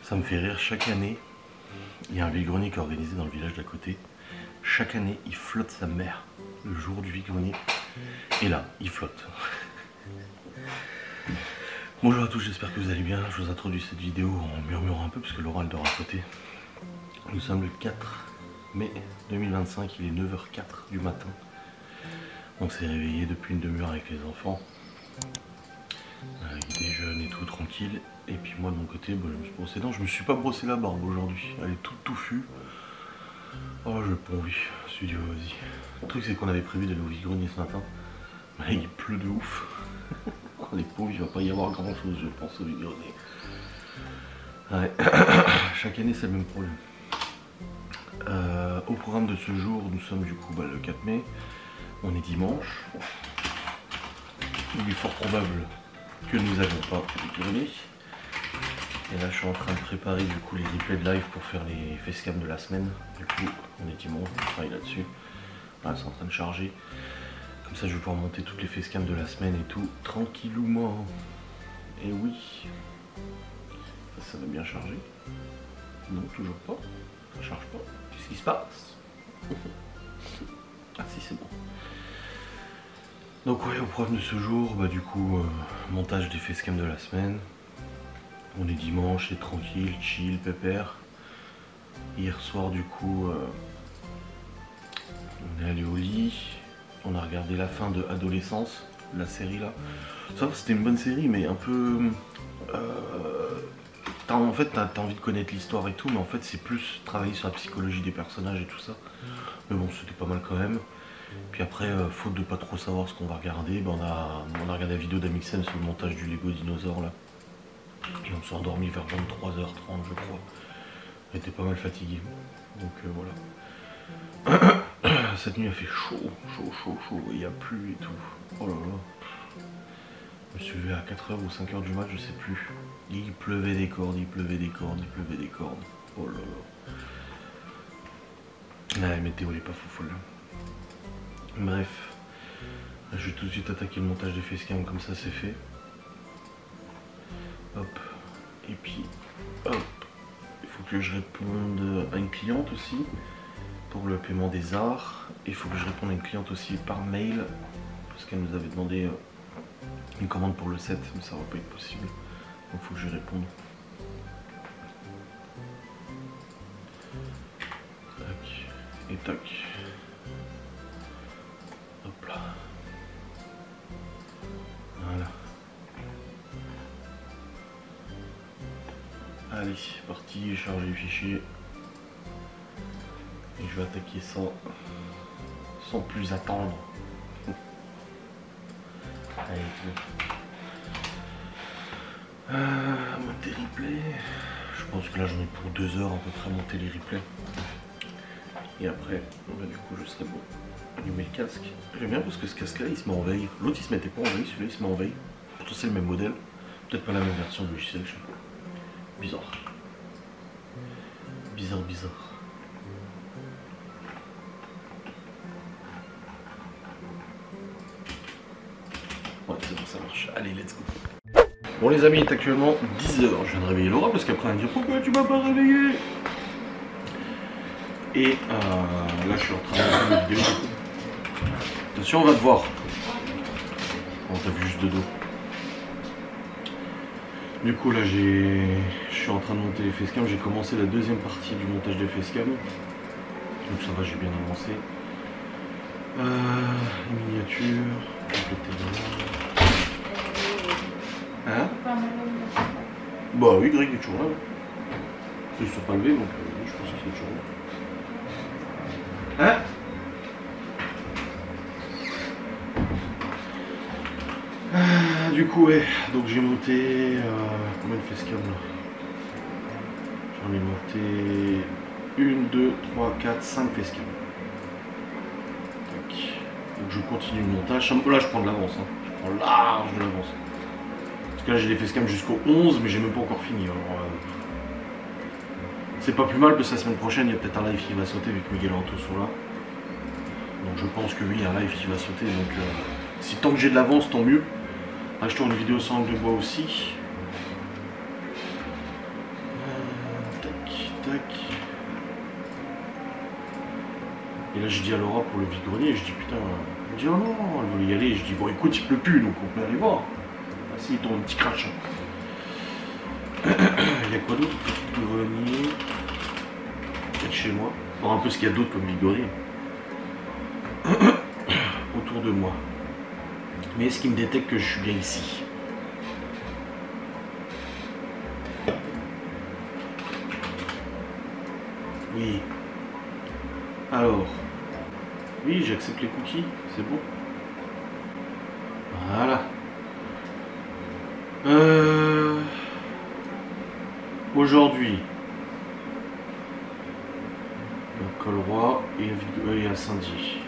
Ça me fait rire, chaque année, il y a un vide-grenier qui est organisé dans le village d'à côté. Chaque année, il flotte sa mère le jour du vide-grenier. Et là, il flotte. Bonjour à tous, j'espère que vous allez bien. Je vous introduis cette vidéo en murmurant un peu parce que Laura elle dort à côté. Nous sommes le 4 mai 2025, il est 9h04 du matin. On s'est réveillé depuis une demi-heure avec les enfants. Il déjeune et tout, tranquille. Et puis moi de mon côté, je me suis brossé les dents. Je me suis pas brossé la barbe aujourd'hui. Elle est toute touffue. Oh, j'ai pas envie. Studio, vas-y. Le truc, c'est qu'on avait prévu d'aller au vide-grenier ce matin. Mais il pleut de ouf. Les pauvres, il va pas y avoir grand chose, je pense, au vide-grenier. Ouais. Chaque année, c'est le même problème. Au programme de ce jour, nous sommes du coup le 4 mai. On est dimanche. Il est fort probable que nous n'avons pas de vide-grenier. Et là je suis en train de préparer du coup les replays de live pour faire les facecam de la semaine. Du coup on est dimanche, on travaille là-dessus. Voilà, c'est en train de charger. Comme ça je vais pouvoir monter toutes les facecam de la semaine et tout tranquillement. Et oui. Ça va bien charger. Non, toujours pas. Ça charge pas. Qu'est-ce qui se passe? Ah si, c'est bon. Donc ouais, au programme de ce jour, du coup, montage des facecam de la semaine. On est dimanche, c'est tranquille, chill, pépère. Hier soir, du coup, on est allé au lit. On a regardé la fin de Adolescence, la série là. Ça va, c'était une bonne série, mais un peu... en fait, t'as envie de connaître l'histoire et tout, mais en fait, c'est plus travailler sur la psychologie des personnages et tout ça. Mais bon, c'était pas mal quand même. Puis après, faute de pas trop savoir ce qu'on va regarder, on a regardé la vidéo d'Amixem sur le montage du Lego dinosaure là. Et on s'est endormi vers 23h30 je crois. On était pas mal fatigué. Donc voilà. Cette nuit a fait chaud, il y a plu et tout. Oh là là. Je me suis levé à 4h ou 5h du mat, je sais plus. Il pleuvait des cordes, il pleuvait des cordes, il pleuvait des cordes. Oh là là. La météo elle est pas folle. Bref, je vais tout de suite attaquer le montage des facecam, comme ça c'est fait. Hop, et puis hop, il faut que je réponde à une cliente aussi pour le paiement des arts. Et il faut que je réponde à une cliente aussi par mail parce qu'elle nous avait demandé une commande pour le 7, mais ça va pas être possible. Donc il faut que je réponde. Tac, et tac. Hop là. Voilà. Allez, c'est parti, charger les fichiers. Et je vais attaquer ça sans plus attendre. Allez, monter replay. Je pense que là j'en ai pour 2 heures à peu près à monter les replays. Et après, du coup je serai bon. Allumer le casque. J'aime bien parce que ce casque là il se met en veille. L'autre il se mettait pas en veille, celui-là il se met en veille. Pourtant c'est le même modèle. Peut-être pas la même version de logiciel, je sais pas. Bizarre. Bizarre. Ouais, c'est bon, ça marche. Allez, let's go. Bon les amis, il est actuellement 10h. Je viens de réveiller Laura parce qu'après elle me dit pourquoi tu m'as pas réveillé. Et là je suis en train de faire une vidéo. Attention, on va te voir. On t'a vu juste de dos. Du coup là je suis en train de monter les facecam. J'ai commencé la deuxième partie du montage des facecam. Donc ça va, j'ai bien avancé. Les miniatures. Hein? Bah oui, Greg est toujours là. Ils ne sont pas levés, donc je pense qu'il est toujours là. Hein? Du coup, ouais, donc j'ai monté combien de facecam là? J'en ai monté 1, 2, 3, 4, 5 facecam. Donc je continue le montage. Là je prends de l'avance, hein. Je prends large de l'avance. Parce que là j'ai les facecam jusqu'au 11, mais j'ai même pas encore fini. Alors c'est pas plus mal parce que la semaine prochaine il y a peut-être un live qui va sauter vu que Miguel et Anto sont là. Donc je pense que oui, il y a un live qui va sauter. Donc si tant que j'ai de l'avance, tant mieux. Là je tourne une vidéo sans angle de bois aussi. tac. Et là je dis à Laura pour le vide-grenier, et je dis putain, elle me dit oh non, elle voulait y aller, et je dis bon écoute il pleut plus donc on peut aller voir. Ah si, il tombe un petit crash. Il y a quoi d'autre? Vide-grenier. Peut-être chez moi. Voir un peu ce qu'il y a d'autre comme vide-grenier. Autour de moi. Mais est-ce qu'il me détecte que je suis bien ici? Oui. Alors. Oui, j'accepte les cookies, c'est bon. Voilà. Aujourd'hui. À Colroy et à Saint-Dié.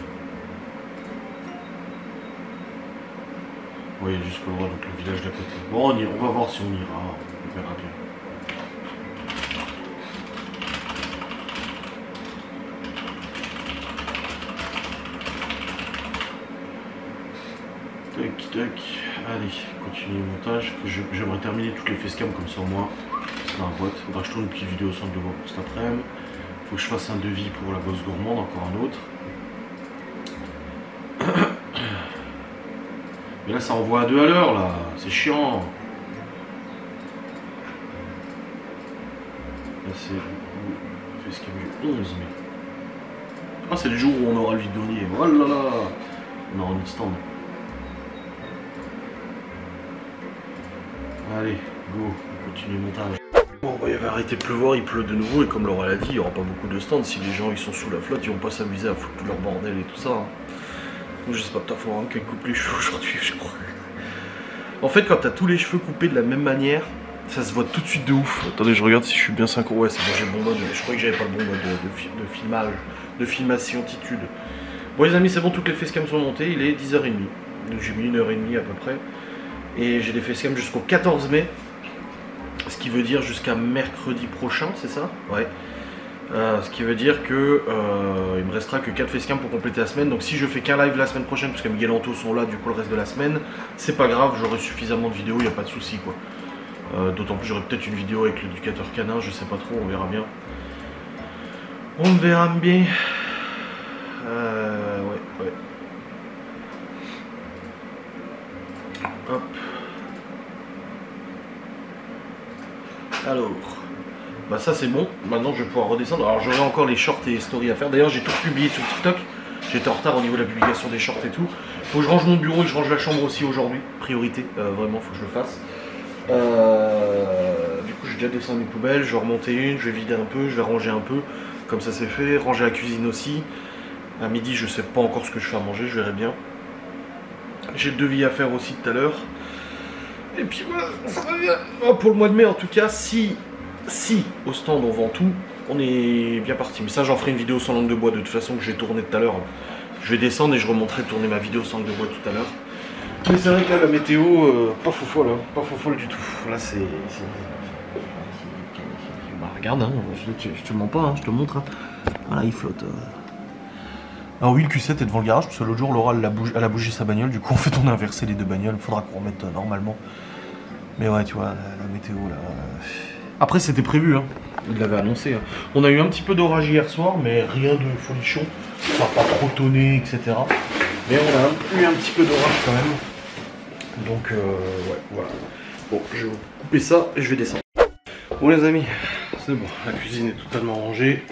Oui, jusqu'au droit, donc le village d'à côté. Bon, on va voir si on ira, on verra bien. Tac, tac. Allez, continue le montage. J'aimerais terminer toutes les facecam comme ça au moins. C'est dans la boîte. Faudra que je tourne une petite vidéo sans de voir pour cet après-midi. Faut que je fasse un devis pour la bosse gourmande, encore un autre. Mais là ça envoie à 2 à l'heure là, c'est chiant. Là c'est facecam du 11 mai. Ah c'est le jour où on aura le vide-grenier. Oh là là. On aura une stand. Allez, go, on continue le montage. Bon bah il va arrêter de pleuvoir, il pleut de nouveau et comme Laura l'a dit, il n'y aura pas beaucoup de stands. Si les gens ils sont sous la flotte, ils vont pas s'amuser à foutre tout leur bordel et tout ça. Hein. Donc je sais pas, peut-être faut vraiment qu'elle coupe les cheveux aujourd'hui, je crois. En fait quand t'as tous les cheveux coupés de la même manière, ça se voit tout de suite de ouf. Attendez, je regarde si je suis bien synchro. Ouais c'est bon, j'ai le bon mode, je croyais que j'avais pas le bon mode de filmage, de filmation attitude. Bon les amis c'est bon, toutes les facecam sont montées, il est 10h30. Donc j'ai mis 1h30 à peu près. Et j'ai des facecam jusqu'au 14 mai. Ce qui veut dire jusqu'à mercredi prochain, c'est ça? Ouais. Ce qui veut dire que il me restera que 4 facecam pour compléter la semaine. Donc si je fais qu'un live la semaine prochaine, parce que Miguel Anto sont là du coup le reste de la semaine, c'est pas grave, j'aurai suffisamment de vidéos, il n'y a pas de souci quoi. D'autant plus j'aurai peut-être une vidéo avec l'éducateur canin, je sais pas trop, on verra bien. On verra bien. Ouais. Hop. Alors, bah ça c'est bon, maintenant je vais pouvoir redescendre. Alors j'aurai encore les shorts et les stories à faire. D'ailleurs j'ai tout publié sur TikTok. J'étais en retard au niveau de la publication des shorts et tout. Faut que je range mon bureau et je range la chambre aussi aujourd'hui. Priorité, vraiment faut que je le fasse. Du coup j'ai déjà descendu mes poubelles, je vais remonter une, je vais vider un peu, je vais ranger un peu. Comme ça c'est fait, ranger la cuisine aussi. À midi je sais pas encore ce que je fais à manger, je verrai bien. J'ai le devis à faire aussi tout à l'heure. Et puis voilà, ça va bien. Pour le mois de mai en tout cas, si au stand on vend tout, on est bien parti. Mais ça j'en ferai une vidéo sans langue de bois de toute façon que j'ai tourné tout à l'heure. Je vais descendre et je remonterai tourner ma vidéo sans langue de bois tout à l'heure. Mais c'est vrai que là la météo, pas faux folle, hein, pas faux folle du tout. Là c'est... Bah regarde, hein, je te mens pas, hein, je te montre. Hein. Voilà, il flotte. Alors oui, le Q7 est devant le garage, parce que l'autre jour Laura elle a bougé sa bagnole, du coup en fait on a inversé les deux bagnoles, il faudra qu'on remette normalement. Mais ouais, tu vois, la météo là... Après c'était prévu, hein. Il l'avait annoncé. Hein. On a eu un petit peu d'orage hier soir, mais rien de folichon. Ça n'a pas trop tonné, etc. Mais on a eu un petit peu d'orage quand même. Donc ouais, voilà. Bon, je vais couper ça et je vais descendre. Bon les amis, c'est bon, la cuisine est totalement rangée.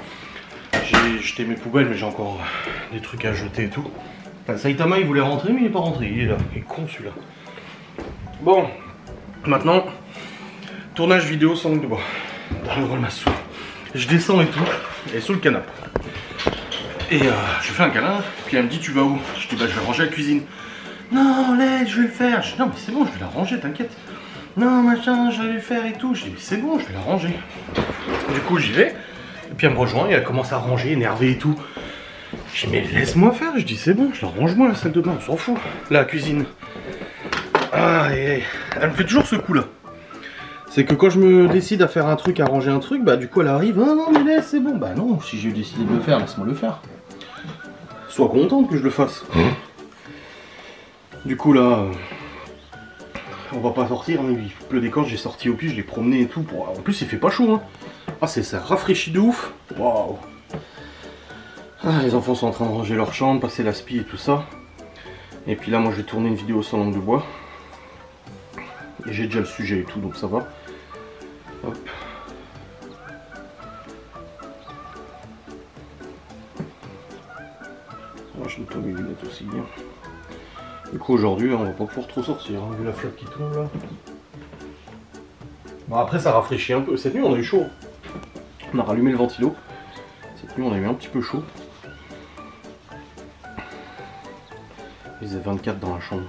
J'ai jeté mes poubelles, mais j'ai encore des trucs à jeter et tout. Enfin, Saitama il voulait rentrer, mais il n'est pas rentré. Il est là, il est con celui-là. Bon, maintenant, tournage vidéo sans langue de bois. Dans le rôle massou. Je descends et tout, et sous le canapé. Et je fais un câlin, puis elle me dit tu vas où? Je dis bah je vais ranger la cuisine. Non, laisse, je vais le faire. Je dis non mais c'est bon, je vais la ranger, t'inquiète. Non machin, je vais le faire et tout. Je dis mais c'est bon, je vais la ranger. Du coup j'y vais. Et puis elle me rejoint et elle commence à ranger, énervée et tout. Je dis mais laisse-moi faire, je dis c'est bon, je la range moi la salle de bain, on s'en fout. Là, la cuisine. Ah, et elle me fait toujours ce coup là. C'est que quand je me décide à faire un truc, à ranger un truc, bah du coup elle arrive, ah non mais laisse, c'est bon. Bah non, si j'ai décidé de le faire, laisse-moi le faire. Sois contente que je le fasse. Du coup là, on va pas sortir, hein. Il pleut des cordes, j'ai sorti au pied, je l'ai promené et tout. En plus il fait pas chaud hein. Ah, ça rafraîchit de ouf. Waouh. Ah, les enfants sont en train de ranger leur chambre, passer la spie et tout ça. Et puis là, moi, je vais tourner une vidéo sans langue de bois. Et j'ai déjà le sujet et tout, donc ça va. Hop. Ah, je nettoie mes lunettes aussi bien. Du coup, aujourd'hui, on va pas pouvoir trop sortir, hein, vu la flotte qui tombe là. Bon, après, ça rafraîchit un peu. Cette nuit, on a eu chaud. On a rallumé le ventilo. Cette nuit, on a eu un petit peu chaud. Il faisait 24 dans la chambre.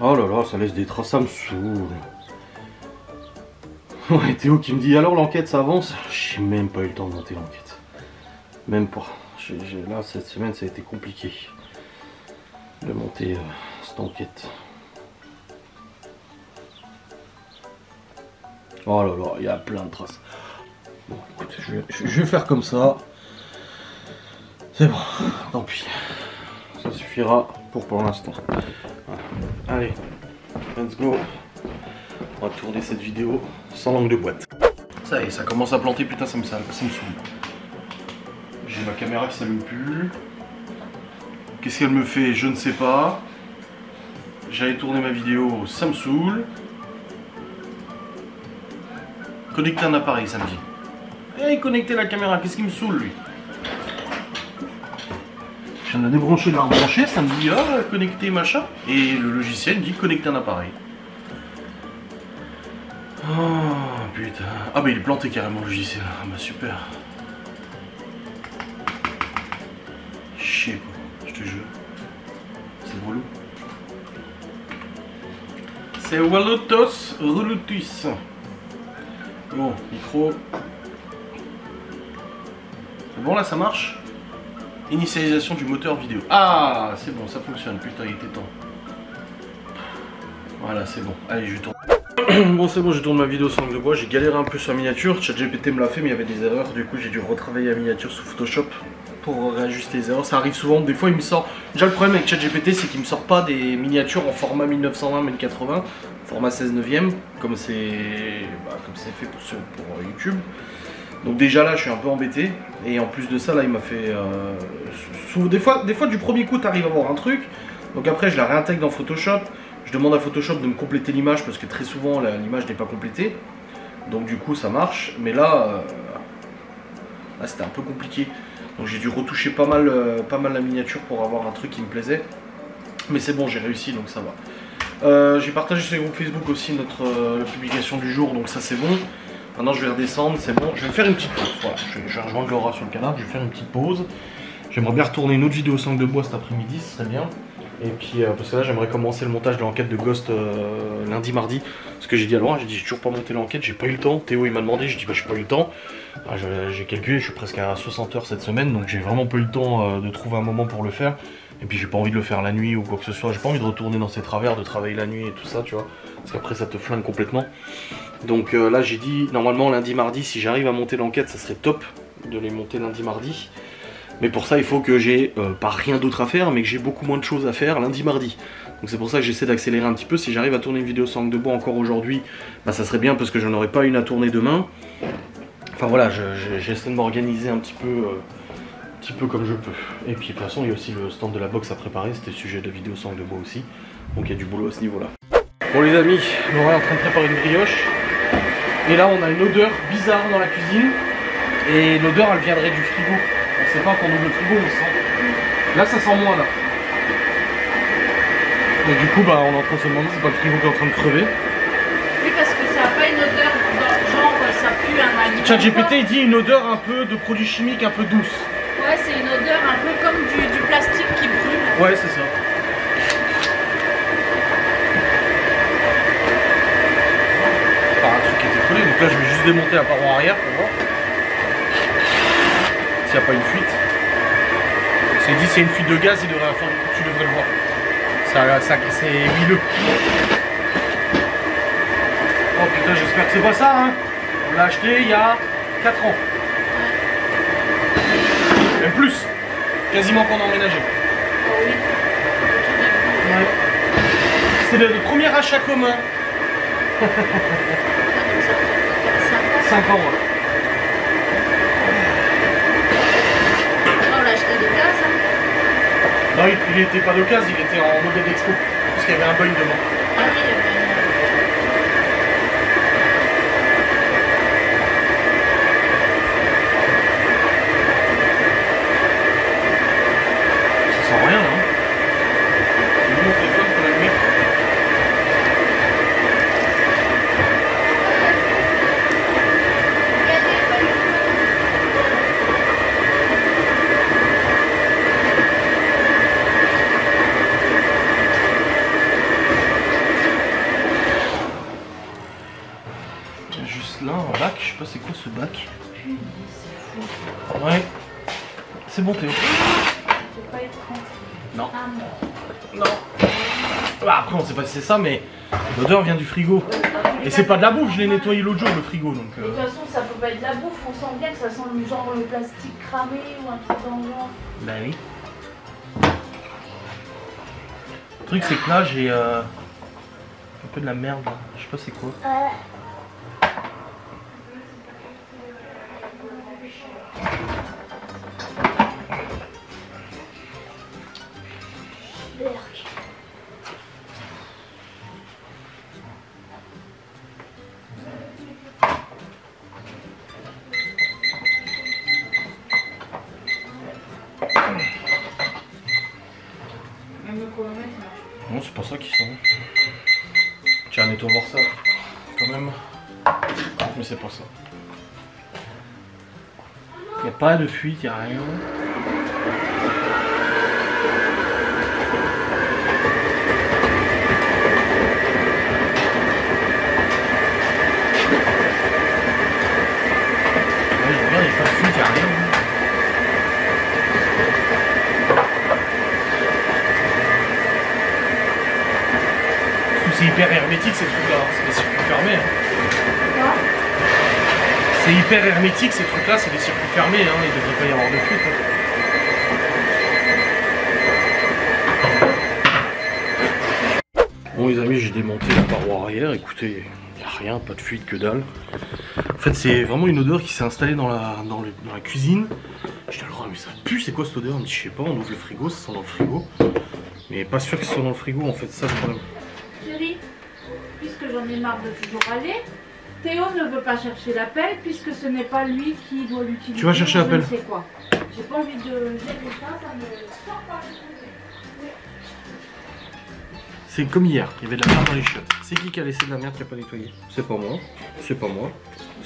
Oh là là, ça laisse des traces, ça me saoule. Ouais, Théo qui me dit alors l'enquête ça avance. J'ai même pas eu le temps de monter l'enquête. Même pas. Là, cette semaine, ça a été compliqué de monter cette enquête. Oh là là, il y a plein de traces. Bon, écoute, je vais faire comme ça. C'est bon, tant pis. Ça suffira pour l'instant. Voilà. Allez, let's go. On va tourner cette vidéo sans langue de boîte. Ça y est, ça commence à planter, putain, ça me saoule. J'ai ma caméra qui s'allume plus. Qu'est-ce qu'elle me fait? Je ne sais pas. J'allais tourner ma vidéo, ça me saoule. Connecter un appareil, ça me dit. Et connecter la caméra, qu'est-ce qui me saoule lui? Je viens de débrancher de la rebrancher, ça me dit ah, connecter machin. Et le logiciel me dit connecter un appareil. Oh putain. Ah bah il est planté carrément le logiciel. Ah bah super. Chier quoi, je te jure. C'est relou. C'est reloutus. Bon, micro. C'est bon là, ça marche? Initialisation du moteur vidéo. Ah, c'est bon, ça fonctionne. Putain, il était temps. Voilà, c'est bon. Allez, je tourne. Bon, c'est bon, je tourne ma vidéo sans langue de bois. J'ai galéré un peu sur la miniature. ChatGPT me l'a fait, mais il y avait des erreurs. Du coup, j'ai dû retravailler la miniature sous Photoshop pour réajuster les erreurs. Ça arrive souvent. Des fois, il me sort. Déjà, le problème avec ChatGPT, c'est qu'il me sort pas des miniatures en format 1920-1080, format 16/9, comme c'est fait pour YouTube. Donc déjà là je suis un peu embêté, et en plus de ça là il m'a fait des fois du premier coup tu arrives à voir un truc, donc après je la réintègre dans Photoshop, je demande à Photoshop de me compléter l'image parce que très souvent l'image n'est pas complétée, donc du coup ça marche, mais là c'était un peu compliqué, donc j'ai dû retoucher pas mal la miniature pour avoir un truc qui me plaisait, mais c'est bon, j'ai réussi, donc ça va. J'ai partagé sur les groupes Facebook aussi la publication du jour, donc ça c'est bon. Maintenant je vais redescendre, c'est bon, je vais me faire une petite pause, voilà, je vais rejoindre Laura sur le canapé, je vais faire une petite pause. J'aimerais bien retourner une autre vidéo sans langue de bois cet après-midi, ce serait bien. Et puis, parce que là j'aimerais commencer le montage de l'enquête de Ghost lundi, mardi. Parce que j'ai dit à Laura, j'ai dit j'ai toujours pas monté l'enquête, j'ai pas eu le temps. Théo il m'a demandé, j'ai dit bah j'ai pas eu le temps. Ah, j'ai calculé, je suis presque à 60 heures cette semaine, donc j'ai vraiment pas eu le temps de trouver un moment pour le faire. Et puis j'ai pas envie de le faire la nuit ou quoi que ce soit, j'ai pas envie de retourner dans ces travers, de travailler la nuit et tout ça, tu vois. Parce qu'après ça te flingue complètement. Donc là j'ai dit, normalement lundi, mardi, si j'arrive à monter l'enquête, ça serait top de les monter lundi, mardi. Mais pour ça il faut que j'ai pas rien d'autre à faire, mais que j'ai beaucoup moins de choses à faire lundi, mardi. Donc c'est pour ça que j'essaie d'accélérer un petit peu. Si j'arrive à tourner une vidéo sans langue de bois encore aujourd'hui, bah ça serait bien parce que j'en aurai pas une à tourner demain. Enfin voilà, j'essaie de m'organiser un petit peu comme je peux. Et puis de toute façon il y a aussi le stand de la boxe à préparer, c'était le sujet de vidéo sans langue de bois aussi. Donc il y a du boulot à ce niveau là. Bon les amis, Laura est en train de préparer une brioche. Et là on a une odeur bizarre dans la cuisine. Et l'odeur elle viendrait du frigo. On sait pas quand on ouvre le frigo on sent. Là ça sent moins là. Donc du coup bah on est en train de se demander si c'est pas le frigo qui est en train de crever. Oui parce que ça n'a pas une odeur genre ça pue un aliment. ChatGPT il dit une odeur un peu de produits chimiques un peu douce. Ouais c'est une odeur un peu comme du plastique qui brûle. Ouais c'est ça. C'est pas un truc qui était collé, donc là je vais juste démonter la paroi arrière pour voir s'il n'y a pas une fuite. C'est dit c'est une fuite de gaz, il devrait faire, tu devrais le voir. Ça c'est huileux. Oh putain j'espère que c'est pas ça hein. On l'a acheté il y a 4 ans. Même plus. Quasiment qu'on a emménagé. Oh oui. Ouais. C'est le premier achat commun 5 ans, ouais. On l'a acheté de case. Non, il était pas d'occasion, il était en modèle d'expo. Parce qu'il y avait un Boeing devant. Ah oui, Ça sent rien, hein. J'ai mis mon téléphone pour l'allumer. Juste là, un bac, je sais pas c'est quoi ce bac. Ouais. C'est bon Théo. faut pas être tranquille. Non. Ah non. Non. Bah, après on sait pas si c'est ça mais l'odeur vient du frigo. Et c'est pas de la bouffe, je l'ai nettoyé l'autre jour le frigo donc. De toute façon ça peut pas être de la bouffe, on sent bien que ça sent le genre le plastique cramé ou un truc dans le genre. Bah oui. Le truc c'est que là j'ai un peu de la merde là. Je sais pas c'est quoi. Même le chronomètre il marche. Non c'est pas ça qui sent. Tiens nettoie voir ça. Quand même. Mais c'est pas ça. Y a pas de fuite, y a rien. Ouais, je regarde, y a pas de fuite, y a rien. C'est hyper hermétique ces trucs là, c'est des circuits fermés. Hein. C'est hyper hermétique ces trucs là, c'est des circuits fermés, hein. Il devrait pas y avoir de fuite. Hein. Bon les amis, j'ai démonté la paroi arrière, écoutez, il n'y a rien, pas de fuite, que dalle. En fait c'est vraiment une odeur qui s'est installée dans la cuisine. Je dis alors mais ça pue, c'est quoi cette odeur? On me dit je sais pas, on ouvre le frigo, ça sent dans le frigo. Mais pas sûr que ce soit dans le frigo en fait, ça le problème. Chérie, puisque j'en ai marre de toujours aller, Théo ne veut pas chercher l'appel puisque ce n'est pas lui qui doit l'utiliser. Tu vas chercher l'appel. Je sais quoi. J'ai pas envie de gérer ça me sort pas. C'est comme hier, il y avait de la merde dans les chiottes. C'est qui a laissé de la merde qui a pas nettoyé? C'est pas moi, c'est pas moi,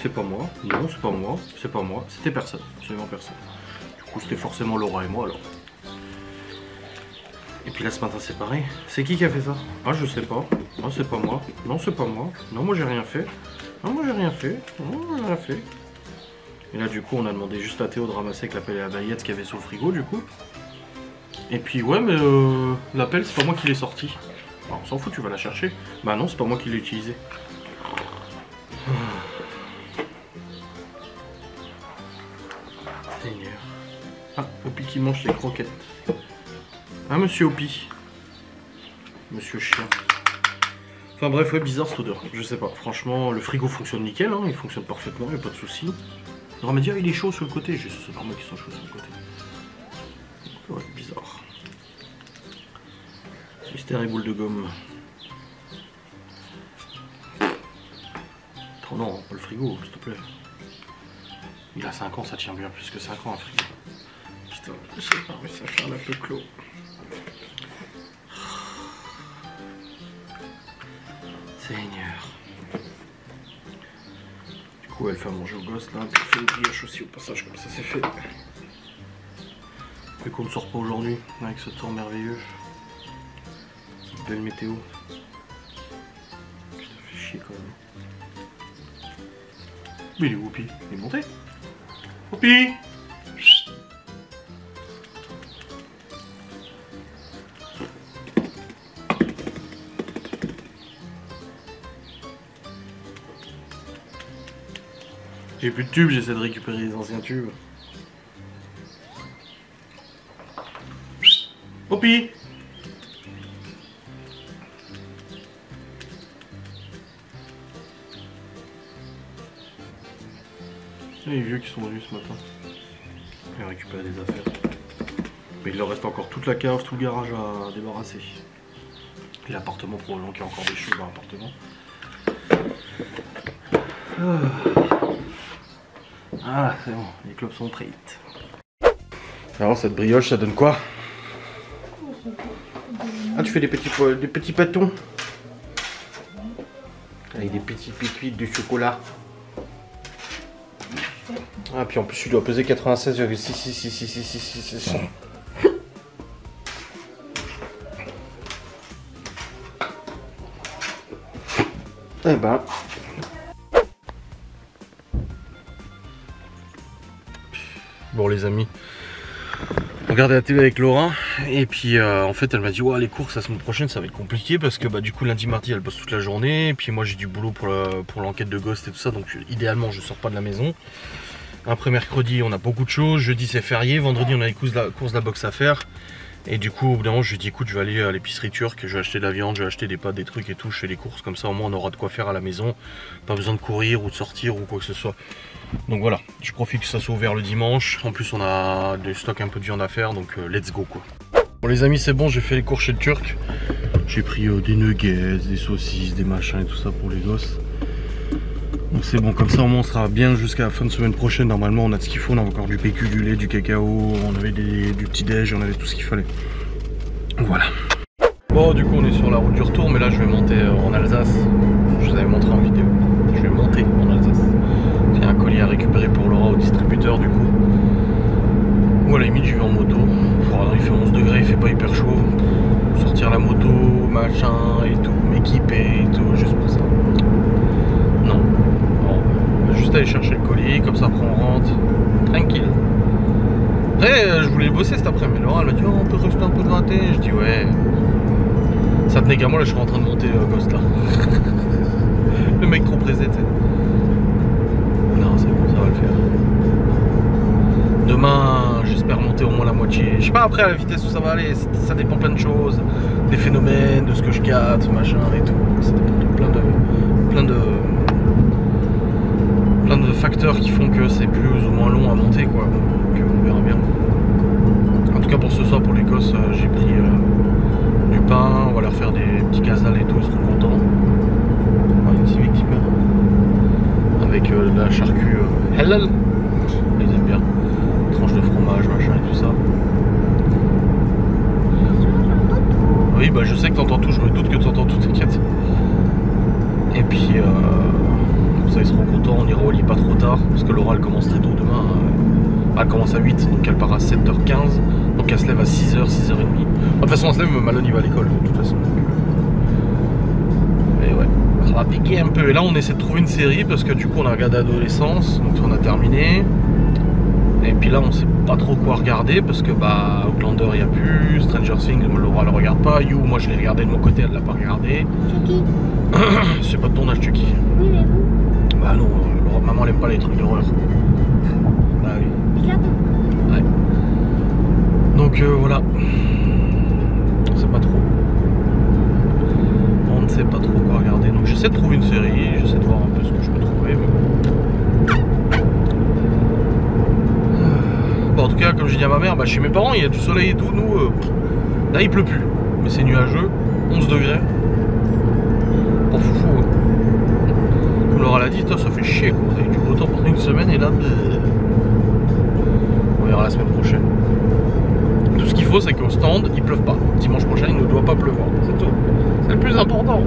c'est pas moi, non c'est pas moi, c'est pas moi, c'était personne, absolument personne. Du coup c'était forcément Laura et moi alors. Et puis là ce matin c'est pareil. C'est qui a fait ça? Ah je sais pas. Non c'est pas moi. Non c'est pas moi. Non moi j'ai rien fait. Non moi j'ai rien fait. Non moi j'ai rien fait. Et là du coup on a demandé juste à Théo de ramasser avec l'appel et la baguette qu'il y avait sur le frigo du coup. Et puis ouais mais l'appel c'est pas moi qui l'ai sorti. Alors, on s'en fout, tu vas la chercher. Bah non c'est pas moi qui l'ai utilisé. Seigneur. Ah, Opi qui mange ses croquettes. Ah monsieur Opi. Monsieur chien. Enfin bref, ouais, bizarre cette odeur. Je sais pas, franchement, le frigo fonctionne nickel, hein, il fonctionne parfaitement, il n'y a pas de souci. On m'a dit, ah, il est chaud sur le côté. C'est normal qu'il soit chaud sur le côté. Ouais, bizarre. Mystère et boule de gomme. Oh non, pas le frigo, s'il te plaît. Il a 5 ans, ça tient bien plus que 5 ans un frigo. Putain, j'ai pas réussi à faire la peu clos. Seigneur. Du coup, elle fait à manger au gosse là, puis elle fait une brioche aussi au passage, comme ça c'est fait. Vu qu'on ne sort pas aujourd'hui, avec ce temps merveilleux. Cette belle météo. Putain, fait chier quand même. Mais il est où Whoopi? Il est monté? Whoopi! J'ai plus de tubes, j'essaie de récupérer les anciens tubes. Les vieux qui sont venus ce matin. Ils ont récupéré des affaires. Mais il leur reste encore toute la cave, tout le garage à débarrasser. Et l'appartement, probablement qu'il y a encore des choses dans l'appartement. Ah, c'est bon, les clopes sont prêtes. Alors, cette brioche, ça donne quoi? Ah, tu fais des petits pâtons avec des petits piquets de chocolat. Ah, puis en plus, tu dois peser 96,66666. Eh ben. Bon, les amis, on regardait la télé avec Laura et puis en fait elle m'a dit ouais, les courses la semaine prochaine ça va être compliqué parce que bah du coup lundi mardi elle bosse toute la journée et puis moi j'ai du boulot pour l'enquête de Ghost et tout ça, donc idéalement je sors pas de la maison. Après mercredi on a beaucoup de choses, jeudi c'est férié, vendredi on a les courses de la boxe à faire. Et du coup au bout d'un moment je lui ai dit écoute, je vais aller à l'épicerie turque, je vais acheter de la viande, je vais acheter des pâtes, des trucs et tout, je fais les courses comme ça au moins on aura de quoi faire à la maison, pas besoin de courir ou de sortir ou quoi que ce soit. Donc voilà, je profite que ça soit ouvert le dimanche, en plus on a des stocks un peu de viande à faire, donc let's go quoi. Bon les amis c'est bon, j'ai fait les courses chez le turc, j'ai pris des nuggets, des saucisses, des machins et tout ça pour les gosses. Donc c'est bon, comme ça au moins on sera bien jusqu'à la fin de semaine prochaine. Normalement on a ce qu'il faut, on a encore du PQ, du lait, du cacao, on avait du petit déj, on avait tout ce qu'il fallait. Voilà. Bon du coup on est sur la route du retour, mais là je vais monter en Alsace. Je vous avais montré en vidéo. Je vais monter en Alsace. Il y a un colis à récupérer pour Laura au distributeur du coup. Ou à la limite je vais en moto. Voilà, il fait 11 degrés, il fait pas hyper chaud. Sortir la moto, machin et tout, m'équiper et tout, juste pour ça. Non. Bon, on va juste aller chercher le colis, comme ça après on rentre. Tranquille. Après je voulais bosser cet après-midi, Laura elle m'a dit oh, on peut rester un peu devant la télé. Je dis ouais. Ça tenait qu'à moi, là je suis en train de monter Ghost là. Le mec trop pressé, tu sais. Non, c'est bon, ça va le faire. Demain, j'espère monter au moins la moitié. Je sais pas après à la vitesse où ça va aller, ça dépend plein de choses. Des phénomènes, de ce que je capte, machin et tout. Ça dépend de plein de facteurs qui font que c'est plus ou moins long à monter quoi. Donc on verra bien. En tout cas pour ce soir, pour les gosses, j'ai pris du pain, on va leur faire des petits casals et tout, ils seront contents. Une civic type avec de la charcuterie halal, ils aiment bien. Tranche de fromage, machin et tout ça. Oui, bah je sais que t'entends tout, je me doute que t'entends tout, t'inquiète. Et puis comme ça ils seront contents, on ira au lit pas trop tard parce que Laura elle commence très tôt demain. Elle commence à 8, donc elle part à 7h15, donc elle se lève à 6h, 6h30. De toute façon elle se lève, Malone il va à l'école de toute façon. Et ouais, ça va piquer un peu. Et là on essaie de trouver une série parce que du coup on a regardé Adolescence, donc on a terminé. Et puis là on sait pas trop quoi regarder parce que bah Outlander il n'y a plus, Stranger Things Laura elle regarde pas, You moi je l'ai regardé de mon côté, elle l'a pas regardé. Chucky. C'est pas de ton âge Chucky. Oui mais vous. Bah non, Laura, maman elle aime pas les trucs d'horreur. Bah oui. Ouais. Donc voilà. On sait pas trop. On ne sait pas trop quoi regarder. Donc j'essaie de trouver une série, j'essaie de voir un peu ce que je peux trouver. Mais... Bon, en tout cas, comme j'ai dit à ma mère, bah, chez mes parents il y a du soleil et tout. Nous, là il pleut plus. Mais c'est nuageux, 11 degrés. Pas foufou. Hein. Comme Laura l'a dit, toi, ça fait chier quoi. On a eu du beau temps pendant une semaine et là. On verra la semaine prochaine. Tout ce qu'il faut c'est qu'au stand il pleuve pas. Dimanche prochain il ne doit pas pleuvoir. C'est tout. C'est le plus important.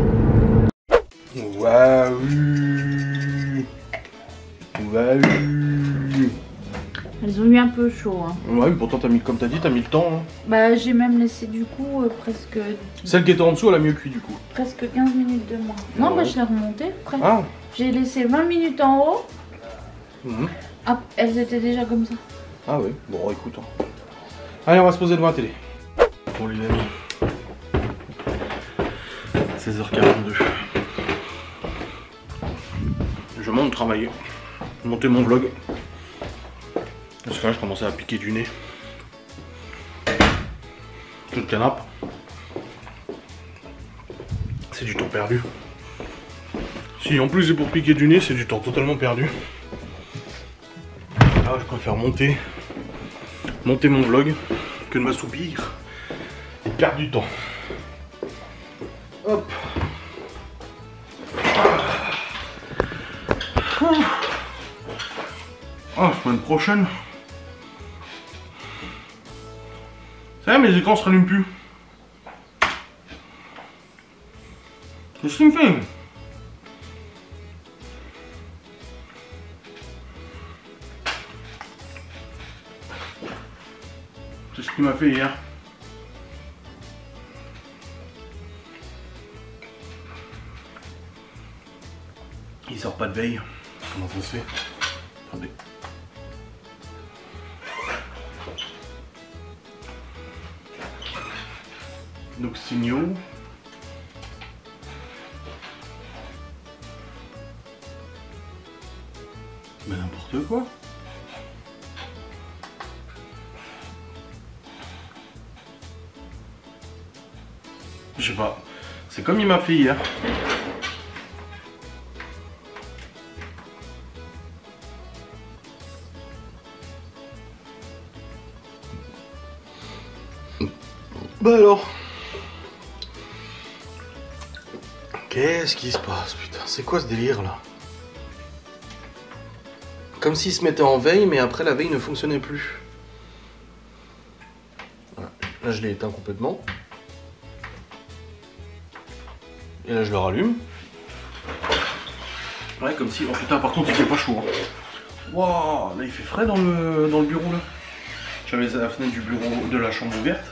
Waouh. Waouh. Elles ont eu un peu chaud. Hein. Ouais, mais pourtant t'as mis, comme t'as dit, t'as mis le temps. Hein. Bah j'ai même laissé du coup presque... Celle qui était en dessous elle a mieux cuit du coup. Presque 15 minutes de moins. Non, bah je l'ai remontée. Ah. J'ai laissé 20 minutes en haut. Ah, elles étaient déjà comme ça. Ah oui, bon écoute. Hein. Allez, on va se poser devant la télé. Bon les amis. 16h42. Je monte travailler. Monter mon vlog. Parce que là je commençais à piquer du nez. Toute canapé. C'est du temps perdu. Si en plus c'est pour piquer du nez, c'est du temps totalement perdu. Voilà, je préfère monter mon vlog que de m'assoupir et perdre du temps. Hop. Ah, semaine prochaine. Ça y est, mes écrans se rallument plus. Qu'est-ce qu'il me fait? C'est ce qu'il m'a fait hier. Il sort pas de veille. Comment ça se fait? Attendez. Donc signaux. Mais n'importe quoi. Je sais pas. C'est comme il m'a fait hier. Bah alors. Qu'est-ce qui se passe, putain? C'est quoi ce délire là? Comme s'il se mettait en veille, mais après la veille ne fonctionnait plus. Voilà. Là je l'ai éteint complètement. Et là je le rallume. Ouais, comme si... Oh putain, par contre il fait pas chaud. Hein. Waouh, là il fait frais dans le bureau là. J'avais la fenêtre du bureau de la chambre ouverte.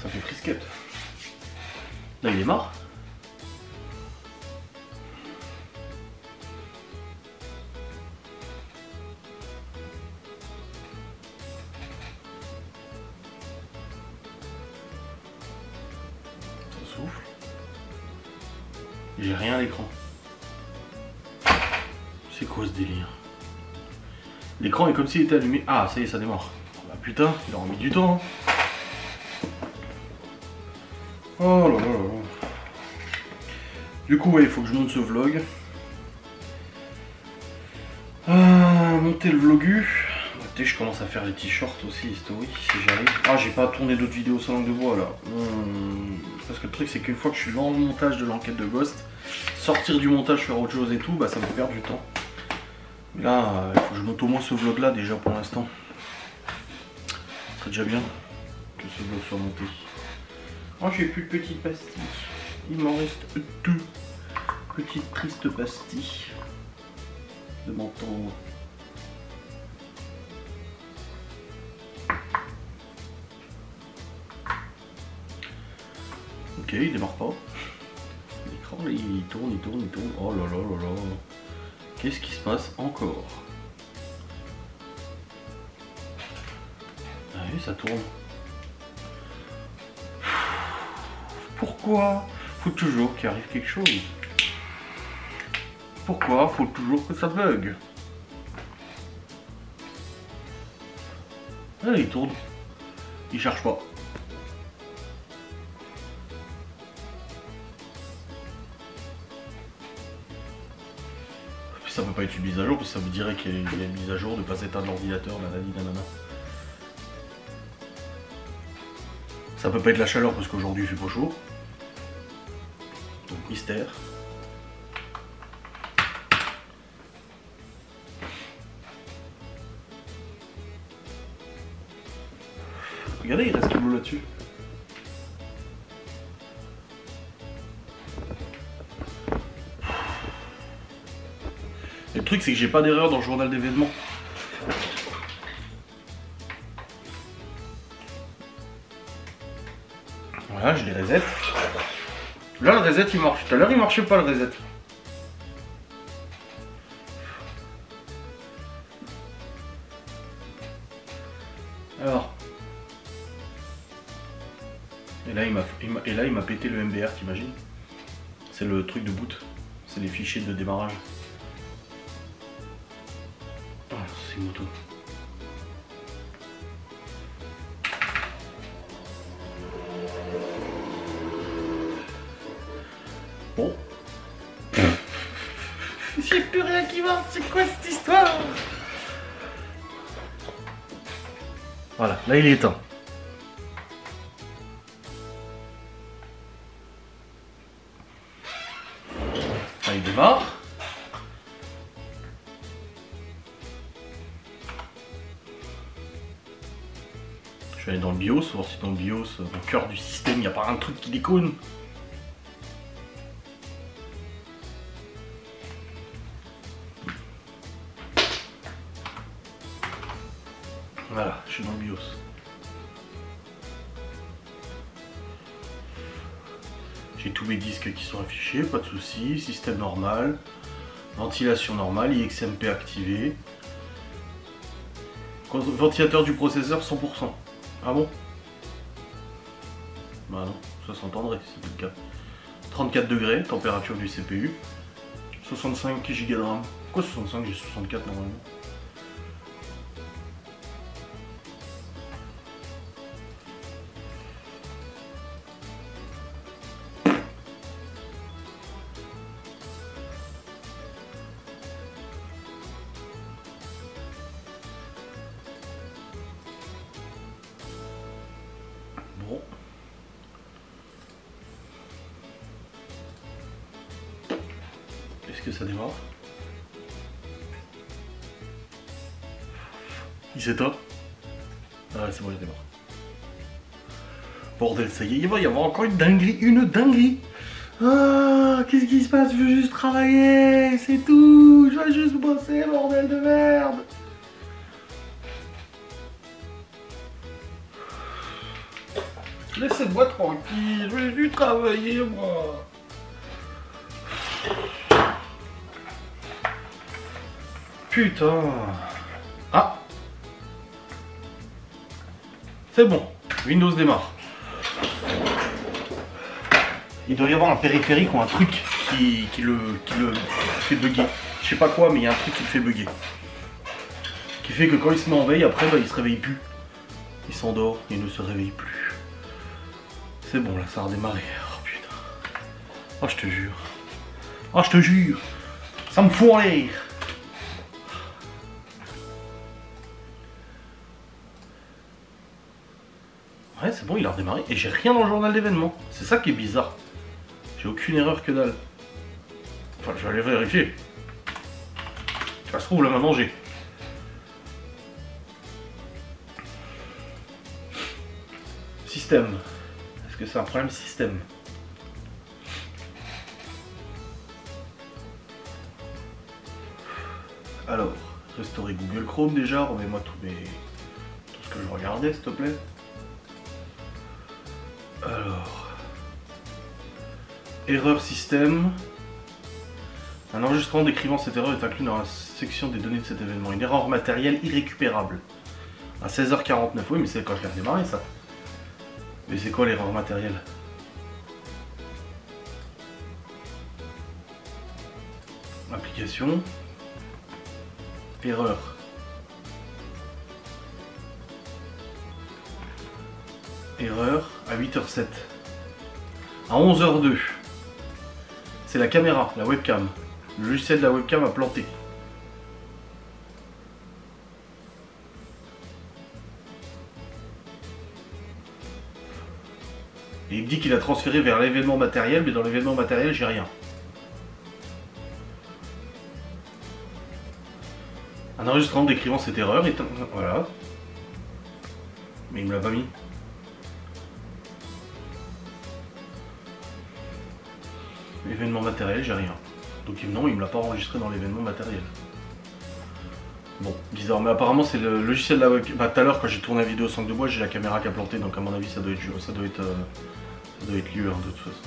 Ça fait frisquette. Là il est mort. Ça souffle. J'ai rien à l'écran. C'est quoi ce délire? L'écran est comme s'il était allumé. Ah, ça y est, ça démarre. Bah putain, il a remis du temps. Hein. Oh là là là là. Du coup, ouais, il faut que je monte ce vlog. Monter le vlogu. Écoutez, je commence à faire les t-shirts aussi, historiques, si j'arrive. Ah, j'ai pas tourné d'autres vidéos sans langue de bois là. Parce que le truc, c'est qu'une fois que je suis dans le montage de l'enquête de Ghost, sortir du montage, faire autre chose et tout, bah ça me fait perdre du temps. Mais là, il faut que je monte au moins ce vlog là déjà pour l'instant. Ce serait déjà bien que ce vlog soit monté. Oh, j'ai plus de petites pastilles. Il m'en reste deux petites tristes pastilles de menton. Ok, il démarre pas. L'écran, il tourne, il tourne, il tourne. Oh là là là là. Qu'est-ce qui se passe encore? Ah oui, ça tourne. Pourquoi faut toujours qu'il arrive quelque chose? Pourquoi faut toujours que ça bug? Ah, il tourne. Il cherche pas. Ça peut pas être une mise à jour, parce que ça me dirait qu'il y a une mise à jour de pas éteindre l'ordinateur, nanani nanana. Ça peut pas être la chaleur parce qu'aujourd'hui il fait pas chaud. Donc mystère. Regardez, il reste de l'eau là-dessus. Et le truc c'est que j'ai pas d'erreur dans le journal d'événements. Voilà, je les reset. Là, le reset il marche. Tout à l'heure, il marchait pas le reset. Alors. Et là, il m'a pété le MBR, t'imagines? C'est le truc de boot. C'est les fichiers de démarrage. Ah, c'est une moto. Bon. J'ai plus rien qui va, c'est quoi cette histoire? Voilà, là il est éteint. Là il démarre. Je vais aller dans le BIOS, voir si dans le BIOS, au cœur du système, il n'y a pas un truc qui déconne. Voilà, je suis dans le BIOS. J'ai tous mes disques qui sont affichés, pas de soucis, système normal, ventilation normale, IXMP activé. Ventilateur du processeur 100%. Ah bon? Bah non, ça s'entendrait si c'était le cas. 34 degrés, température du CPU. 65 Go de RAM. Pourquoi 65? J'ai 64 normalement. Bon. Est-ce que ça démarre? Il s'éteint? Ah c'est bon, il démarre. Bordel, ça y est, il va y avoir encore une dinguerie, Ah, qu'est-ce qui se passe? Je veux juste travailler, c'est tout. Je veux juste bosser, bordel de merde. Laissez-moi tranquille, je veux juste travailler, moi. Putain. Ah. C'est bon, Windows démarre. Il doit y avoir un périphérique ou un truc qui le fait bugger. Je sais pas quoi, mais il y a un truc qui le fait bugger. Qui fait que quand il se met en veille, après, bah, il se réveille plus. Il s'endort, il ne se réveille plus. C'est bon, là, ça a redémarré. Oh putain. Oh, je te jure. Oh, je te jure. Ça me fout en l'air. Ouais, c'est bon, il a redémarré. Et j'ai rien dans le journal d'événements. C'est ça qui est bizarre. J'ai aucune erreur que dalle. Enfin, je vais aller vérifier. Ça se trouve, là, maintenant, j'ai. Système. Est-ce que c'est un problème système? Alors, restaurer Google Chrome déjà. Remets-moi tout ce que je regardais, s'il te plaît. Alors, erreur système. Un enregistrement décrivant cette erreur est inclus dans la section des données de cet événement. Une erreur matérielle irrécupérable. À 16h49. Oui, mais c'est quand je l'ai redémarré, ça. Mais c'est quoi l'erreur matérielle? Application. Erreur. Erreur à 8h07. À 11h02. C'est la caméra, la webcam. Le logiciel de la webcam a planté. Et il me dit qu'il a transféré vers l'événement matériel, mais dans l'événement matériel, j'ai rien. Un enregistrement décrivant cette erreur est... Voilà. Mais il me l'a pas mis. Événement matériel, j'ai rien. Donc non, il me l'a pas enregistré dans l'événement matériel. Bon, bizarre, mais apparemment c'est le logiciel de la webcam. Bah, tout à l'heure quand j'ai tourné la vidéo sans de bois, j'ai la caméra qui a planté, donc à mon avis ça doit être lui hein, de toute façon.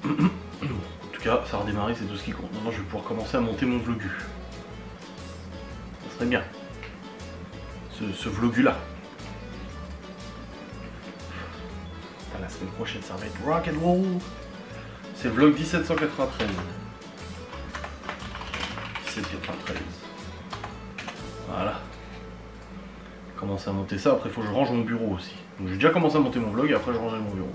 En tout cas, ça a redémarré, c'est tout ce qui compte. Maintenant, je vais pouvoir commencer à monter mon vlogu. Ça serait bien. Ce vlogu-là. La semaine prochaine, ça va être rock and roll. C'est vlog 1793. 1793. Voilà. Commencer à monter ça. Après, il faut que je range mon bureau aussi. Donc, j'ai déjà commencé à monter mon vlog et après, je rangerai mon bureau.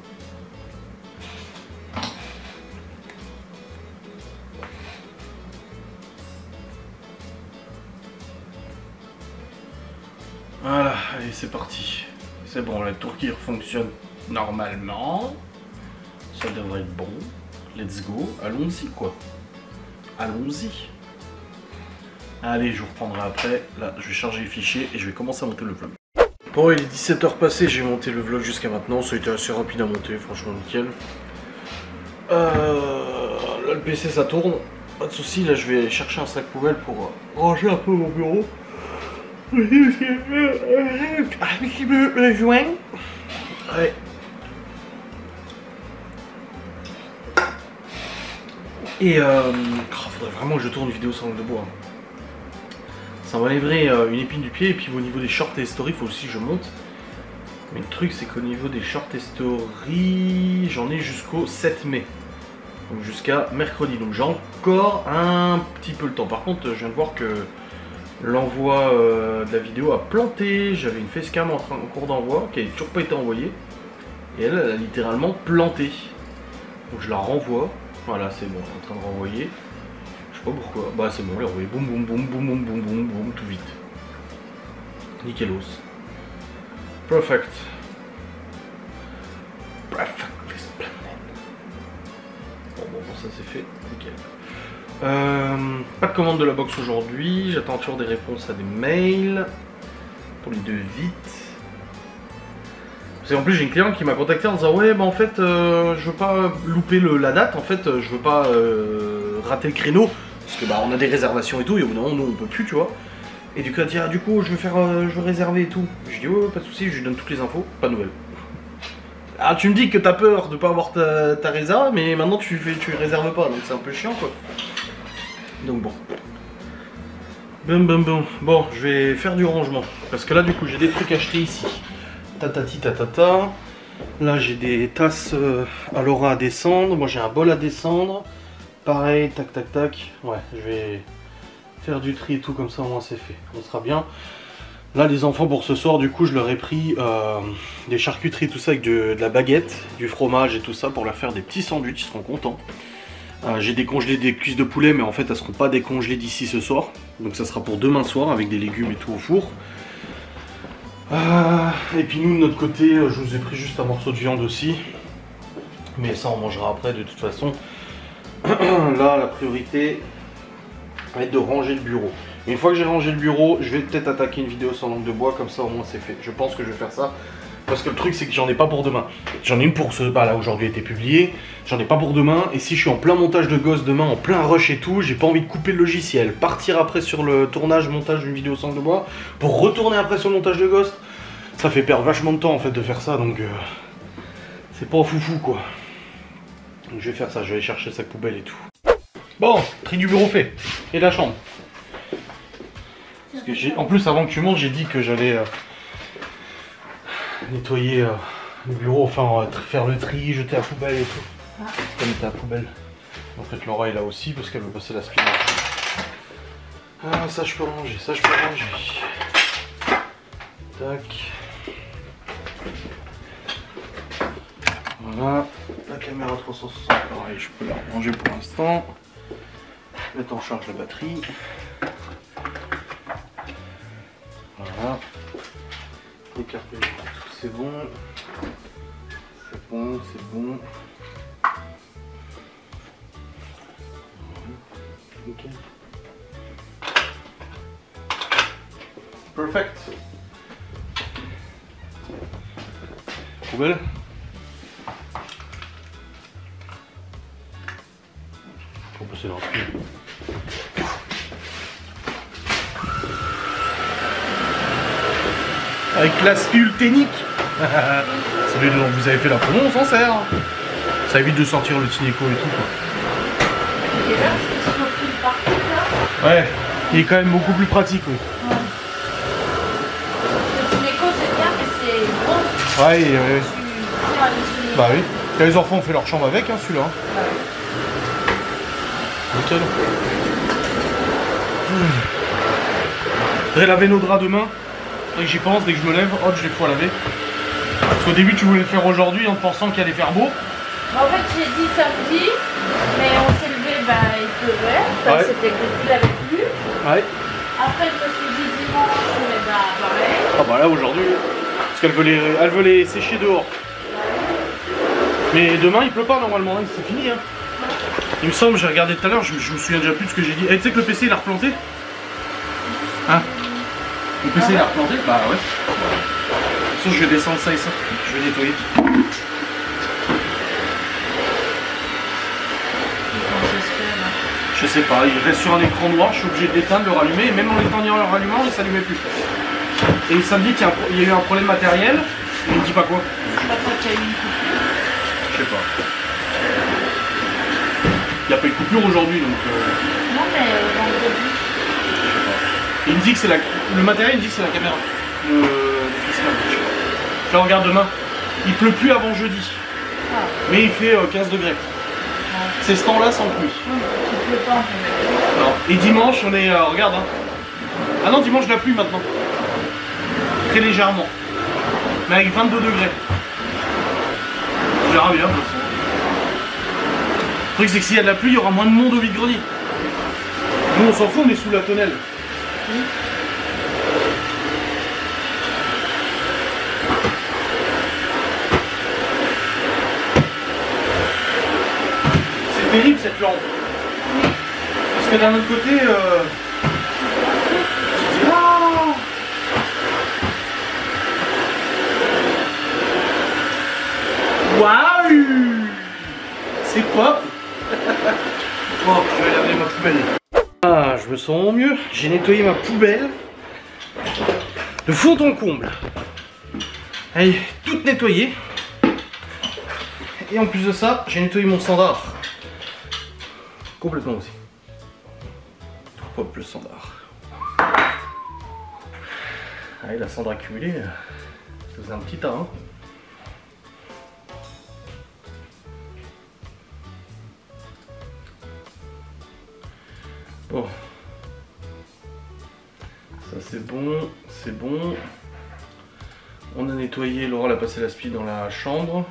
Allez, c'est parti. C'est bon, la tourquière fonctionne normalement. Ça devrait être bon. Let's go. Allons-y, quoi. Allons-y. Allez, je vous reprendrai après. Là, je vais charger les fichiers et je vais commencer à monter le vlog. Bon, il est 17h passé, j'ai monté le vlog jusqu'à maintenant. Ça a été assez rapide à monter, franchement, nickel. Là, le PC, ça tourne. Pas de soucis, là, je vais chercher un sac poubelle pour ranger un peu mon bureau. Le joint. Ouais. Et faudrait vraiment que je tourne une vidéo sans langue de bois. Ça m'enlèverait une épine du pied. Et puis au niveau des shorts et stories, il faut aussi que je monte. Mais le truc, c'est qu'au niveau des shorts et stories, j'en ai jusqu'au 7 mai. Donc jusqu'à mercredi. Donc j'ai encore un petit peu le temps. Par contre, je viens de voir que l'envoi de la vidéo a planté. J'avais une facecam en cours d'envoi qui n'a toujours pas été envoyée. Et elle a littéralement planté. Donc je la renvoie. Voilà, c'est bon, elle est en train de renvoyer. Je sais pas pourquoi. Bah c'est bon, elle est renvoyée. Boum boum boum boum boum boum boum boum, tout vite. Nickelos. Perfect. Perfectly splendid. Bon, ça c'est fait. Nickel. Pas de commande de la box aujourd'hui. J'attends toujours des réponses à des mails. Pour les devis. Parce qu'en plus j'ai une cliente qui m'a contacté en disant ouais bah en fait je veux pas louper la date, en fait je veux pas rater le créneau. Parce que bah on a des réservations et tout et au bout d'un moment nous on peut plus tu vois. Et du coup elle dit ah, du coup je veux réserver et tout. Je dis ouais pas de soucis, je lui donne toutes les infos, pas de nouvelles. Ah tu me dis que t'as peur de pas avoir ta résa mais maintenant tu réserves pas donc c'est un peu chiant quoi. Donc bon. Bon je vais faire du rangement. Parce que là du coup j'ai des trucs achetés ici. Tatati tatata. Là j'ai des tasses à Laura à descendre. Moi j'ai un bol à descendre. Pareil, tac tac tac. Ouais, je vais faire du tri et tout comme ça au moins c'est fait. On sera bien. Là les enfants pour ce soir du coup je leur ai pris des charcuteries tout ça avec de la baguette, du fromage et tout ça pour leur faire des petits sandwichs, ils seront contents. J'ai décongelé des cuisses de poulet mais en fait elles seront pas décongelées d'ici ce soir. Donc ça sera pour demain soir avec des légumes et tout au four. Et puis nous de notre côté, je vous ai pris juste un morceau de viande aussi. Mais ça on mangera après de toute façon. Là la priorité va être de ranger le bureau. Une fois que j'ai rangé le bureau, je vais peut-être attaquer une vidéo sans langue de bois, comme ça au moins c'est fait. Je pense que je vais faire ça. Parce que le truc c'est que j'en ai pas pour demain. J'en ai une pour ce... Bah là aujourd'hui a été publié. J'en ai pas pour demain. Et si je suis en plein montage de Ghost demain, en plein rush et tout, j'ai pas envie de couper le logiciel. Partir après sur le tournage, montage d'une vidéo sans langue de bois. Pour retourner après sur le montage de Ghost. Ça fait perdre vachement de temps en fait de faire ça. Donc c'est pas foufou quoi. Donc je vais faire ça. Je vais aller chercher le sac poubelle et tout. Bon, tri du bureau fait. Et la chambre. Parce que en plus avant que tu montes, j'ai dit que j'allais... nettoyer le bureau, enfin faire le tri, jeter la poubelle et tout. Comme mettre la poubelle. En fait Laura est là aussi parce qu'elle veut passer l'aspirateur. Ah ça je peux ranger, ça je peux ranger. Tac. Voilà. La caméra 360, pareil, je peux la ranger pour l'instant. Mettre en charge la batterie. Voilà. Les cartes, c'est bon. C'est bon, c'est bon. Nickel. Perfect. Poubelle. Faut passer dans le pied. Avec la spule ténique. Celui dont vous avez fait la promo, on s'en sert. Ça évite de sortir le Tineco et tout quoi. Et là, c'est sur tout le parcours là. Ouais, il est quand même beaucoup plus pratique oui. Ouais. Le Tineco c'est bien mais c'est gros. Ouais, Bah oui. Quand les enfants ont fait leur chambre avec hein, celui-là. Ouais. Nickel. Je vais laver nos draps demain. Dès que j'y pense, dès que je me lève, hop, je les fous à laver. Parce qu'au début, tu voulais le faire aujourd'hui en pensant qu'il allait faire beau. En fait, j'ai dit samedi, mais on s'est levé, bah, il pleuvait, ça ouais. c'était que tu l'avais plu. Ouais. Après, je me suis dit dimanche, mais bah, pareil. Ah bah là aujourd'hui, parce qu'elle veut les sécher dehors. Mais demain il pleut pas normalement, hein, c'est fini. Hein. Il me semble, j'ai regardé tout à l'heure, je me souviens déjà plus de ce que j'ai dit. Eh, tu sais que le PC il a replanté? Hein? Le PC il a replanté? Bah ouais. De toute façon je vais descendre ça et ça, je vais nettoyer. Je sais pas, il reste sur un écran noir, je suis obligé de l'éteindre, de le rallumer, et même en l'éteignant et en le rallumant, il ne s'allumait plus. Et ça me dit qu'il y a eu un problème matériel, il me dit pas quoi. Pas quoi qu'il y a eu une coupure. Je sais pas. Il n'y a pas eu de coupure aujourd'hui donc. Non mais vendredi. Je sais pas. Il me dit que c'est le matériel, il me dit que c'est la caméra. Le fiscal, je sais pas. Je la regarde demain. Il pleut plus avant jeudi. Ah. Mais il fait 15 degrés. C'est ce temps-là sans pluie. Il pleut pas en fait. Non. Et dimanche, on est. Regarde, hein. Ah non, dimanche, de la pluie maintenant. Très légèrement. Mais avec 22 degrés. On verra bien. Le truc, c'est que s'il y a de la pluie, il y aura moins de monde au vide-grenier. Nous, on s'en fout, on est sous la tonnelle. Oui. C'est terrible cette lampe. Parce que d'un autre côté, tu te dis, ah waouh, c'est pop. Bon, je vais laver ma poubelle. Ah, je me sens mieux. J'ai nettoyé ma poubelle de fond en comble. Elle est toute nettoyée. Et en plus de ça, j'ai nettoyé mon standard. Complètement aussi. Hop, le standard. Ah, et la cendre accumulée, ça faisait un petit tas. Hein. Bon. Ça c'est bon, c'est bon. On a nettoyé, Laura a passé l'aspi dans la chambre.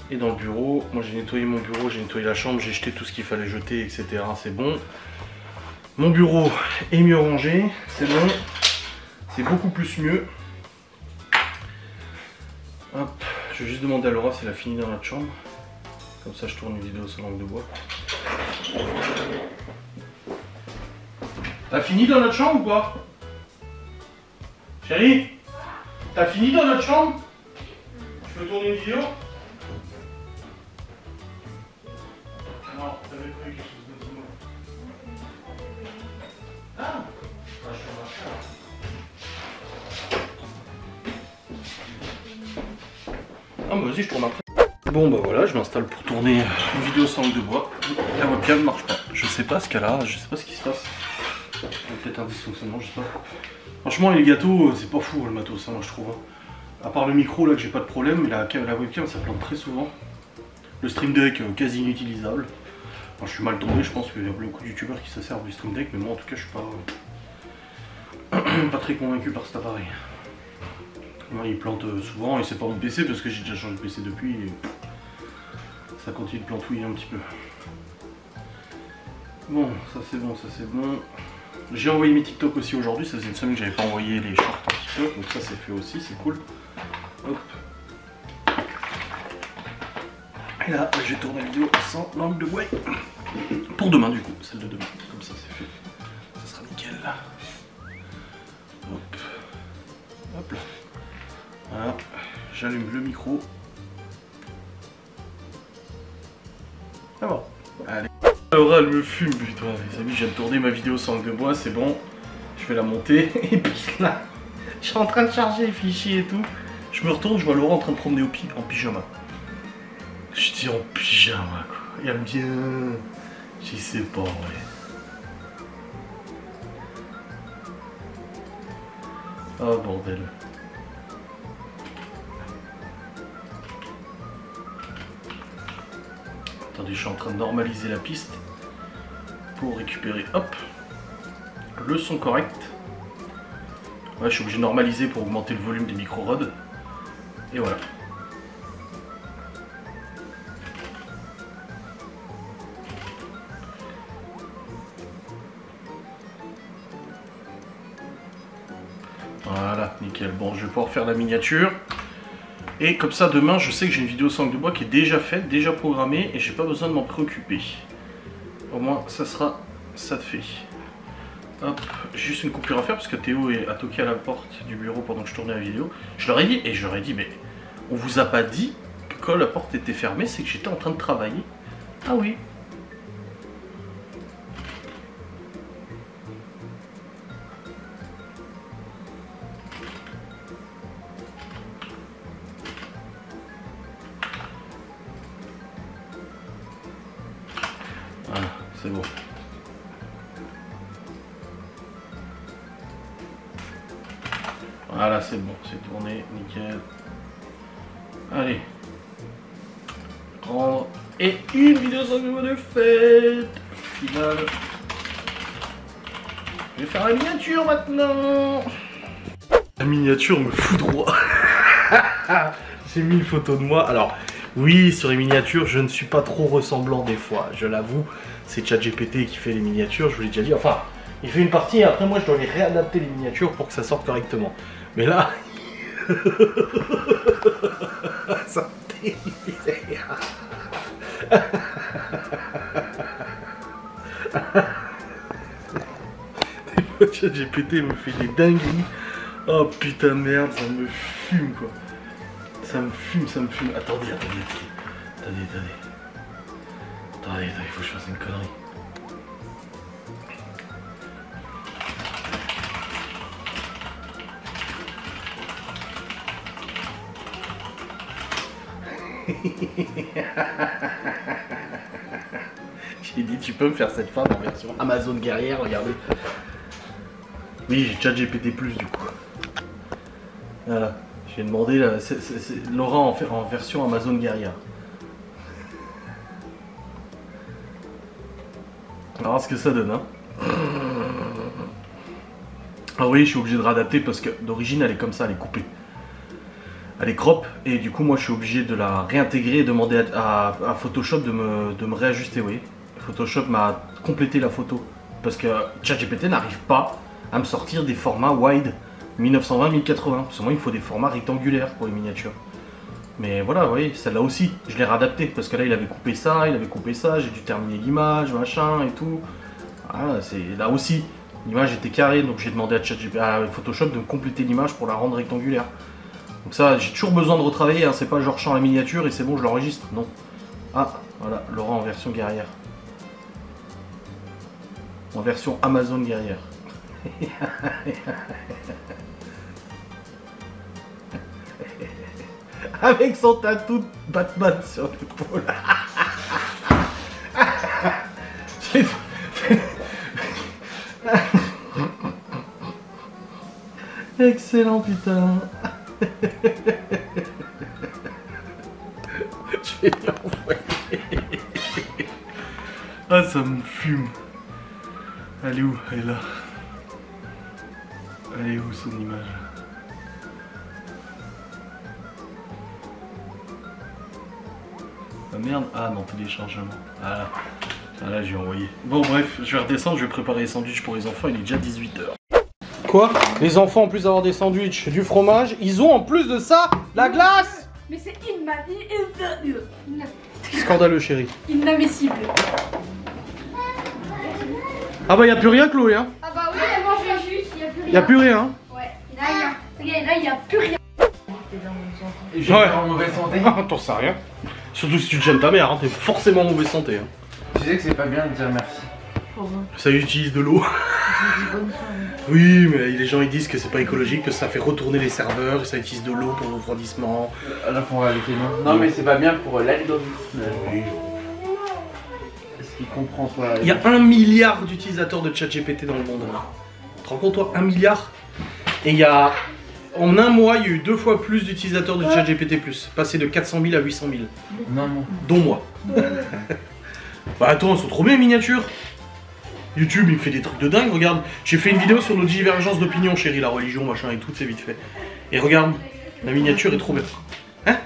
Et dans le bureau, moi j'ai nettoyé mon bureau, j'ai nettoyé la chambre, j'ai jeté tout ce qu'il fallait jeter, etc. C'est bon. Mon bureau est mieux rangé, c'est bon. C'est beaucoup plus mieux. Hop, je vais juste demander à Laura si elle a fini dans notre chambre. Comme ça je tourne une vidéo sans langue de bois. T'as fini dans notre chambre ou pas? Chérie? T'as fini dans notre chambre? Je peux tourner une vidéo? Non, t'avais prévu quelque chose de dis-moi. Ah, je suis en ah, bah vas-y, je tourne après. Bon, bah voilà, je m'installe pour tourner une vidéo sans langue de bois. La webcam ne marche pas. Je sais pas ce qu'elle a, je sais pas ce qui se passe. Peut-être un dysfonctionnement, je sais pas. Franchement, les gâteaux, c'est pas fou le matos, ça, moi je trouve. À part le micro là que j'ai pas de problème, mais la webcam ça plante très souvent. Le Stream Deck quasi inutilisable. Enfin, je suis mal tombé, je pense qu'il y a beaucoup de youtubeurs qui se servent du Stream Deck, mais moi en tout cas je suis pas très convaincu par cet appareil. Moi, il plante souvent et c'est pas mon PC parce que j'ai déjà changé de PC depuis et ça continue de plantouiller un petit peu. Bon, ça c'est bon, ça c'est bon. J'ai envoyé mes TikTok aussi aujourd'hui, ça faisait une semaine que j'avais pas envoyé les shorts en TikTok, donc ça c'est fait aussi, c'est cool. Hop. Et là, je vais tourner la vidéo sans langue de bois. Pour demain du coup, celle de demain, comme ça c'est fait. Ça sera nickel là. Hop. Hop là. Voilà. J'allume le micro. Ah bon. Allez. Laura elle me fume, putain, les amis, je viens de tourner ma vidéo sans langue de bois, c'est bon. Je vais la monter, et puis là, je suis en train de charger les fichiers et tout. Je me retourne, je vois Laura en train de promener en pyjama. Je dis en pyjama quoi. Et elle me dit, j'y sais pas, ouais. Oh bordel. Attendez, je suis en train de normaliser la piste pour récupérer, hop, le son correct. Ouais, je suis obligé de normaliser pour augmenter le volume des micro-rods. Et voilà. nickel. Bon, je vais pouvoir faire la miniature. Et comme ça, demain, je sais que j'ai une vidéo sangle de bois qui est déjà faite, déjà programmée, et j'ai pas besoin de m'en préoccuper. Au moins, ça sera ça de fait. Hop, j'ai juste une coupure à faire parce que Théo a toqué à la porte du bureau pendant que je tournais la vidéo. Je leur ai dit, mais on vous a pas dit que quand la porte était fermée, c'est que j'étais en train de travailler? Ah oui. Voilà, c'est bon. Voilà, c'est bon, c'est tourné, nickel. Allez. Prendre. Et une vidéo sangle de bois de fête finale. Je vais faire la miniature maintenant. La miniature me fout droit. J'ai mis une photo de moi. Alors, oui, sur les miniatures, je ne suis pas trop ressemblant des fois, je l'avoue. C'est ChatGPT qui fait les miniatures, je vous l'ai déjà dit. Enfin, il fait une partie et après moi je dois les réadapter les miniatures pour que ça sorte correctement. Mais là... ça me terrifie. Des fois ChatGPT me fait des dingueries. Oh putain de merde, ça me fume quoi. Ça me fume, ça me fume. Attendez, il faut que je fasse une connerie. J'ai dit, tu peux me faire cette femme en version Amazon guerrière, regardez. Oui, j'ai ChatGPT+ du coup. Voilà, j'ai demandé c'est Laura en version Amazon guerrière. On va voir ce que ça donne, hein. Ah oui, je suis obligé de réadapter parce que d'origine elle est comme ça, elle est coupée. Elle est crop et du coup moi je suis obligé de la réintégrer et demander à Photoshop de me réajuster, vous voyez. Photoshop m'a complété la photo parce que ChatGPT n'arrive pas à me sortir des formats wide 1920-1080. Parce que moi il me faut des formats rectangulaires pour les miniatures. Mais voilà, vous voyez, celle-là aussi, je l'ai réadapté parce que là il avait coupé ça, j'ai dû terminer l'image, machin et tout. Voilà, c'est là aussi, l'image était carrée donc j'ai demandé à Photoshop de me compléter l'image pour la rendre rectangulaire. Donc ça, j'ai toujours besoin de retravailler, hein. C'est pas genre je sens la miniature et c'est bon, je l'enregistre, non. Ah, voilà, Laurent en version guerrière. En version Amazon guerrière. Avec son tatou de Batman sur l'épaule. Excellent, putain. Je vais y envoyer. Ah, ça me fume. Elle est où? Elle est là. Elle est où son image? Ah merde. Ah non, téléchargement. Voilà. Voilà, j'ai envoyé. Bon bref, je vais redescendre, je vais préparer les sandwichs pour les enfants, il est déjà 18 h. Quoi? Les enfants, en plus d'avoir des sandwichs, du fromage, ils ont en plus de ça la glace. Mais c'est Scandaleux, chérie. inadmissible. Ah bah y'a plus rien, Chloé, hein. Ah bah oui, elle mange juste, il y a plus rien. Y'a plus rien. Ouais, là il y a plus rien. Et j'ai en mauvaise santé. Ah, t'en sais rien. Surtout si tu te gênes ta mère, hein, t'es forcément en mauvaise santé. Hein. Tu sais que c'est pas bien de dire merci. Ça utilise de l'eau. Oui, mais les gens ils disent que c'est pas écologique, que ça fait retourner les serveurs, et ça utilise de l'eau pour le refroidissement. Là pour réalité non. Non mais c'est pas bien pour l'algorithme. Oui. Est-ce qu'il comprend pas? Il y a 1 milliard d'utilisateurs de ChatGPT dans le monde. Tu te rends compte toi? 1 milliard. Et il y a... En un mois, il y a eu 2 fois plus d'utilisateurs de ChatGPT+. Passé de 400 000 à 800 000. Non. Dont moi. Bah attends, elles sont trop bien les miniatures. YouTube, il me fait des trucs de dingue, regarde. J'ai fait une vidéo sur nos divergences d'opinion, chérie, la religion, machin et tout, c'est vite fait. Et regarde, la miniature est trop belle. Hein?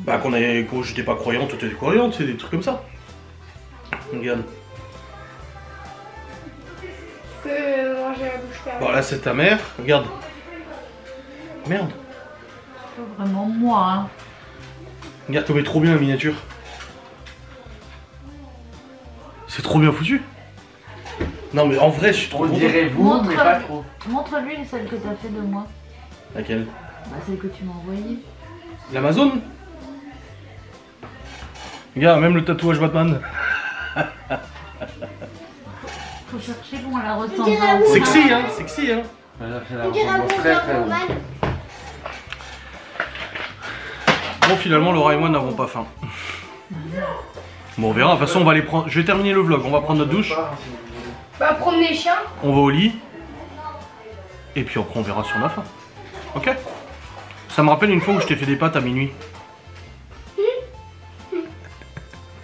Bah quand j'étais pas croyante, toi t'étais croyante, c'est des trucs comme ça. Regarde. Je peux manger la bouche fermée. Bon là c'est ta mère, regarde. Merde. C'est pas vraiment moi, hein. Regarde comme elle est trop bien la miniature. C'est trop bien foutu. Non mais en vrai je suis trop On content. dirait vous, mais pas trop. Montre-lui celle que t'as fait de moi. Laquelle? Bah, celle que tu m'as envoyée. L'Amazon? Regarde, même le tatouage Batman. Faut chercher comment la ressemble. Sexy hein, sexy hein. On dirait un bonheur normal. Bon finalement Laura et moi n'avons pas faim. Bon on verra, de toute façon on va aller prendre... Je vais terminer le vlog, on va prendre notre douche. Bah, promener chien. On va au lit. Et puis après on verra si on a faim. Ok? Ça me rappelle une fois où je t'ai fait des pâtes à minuit. Tu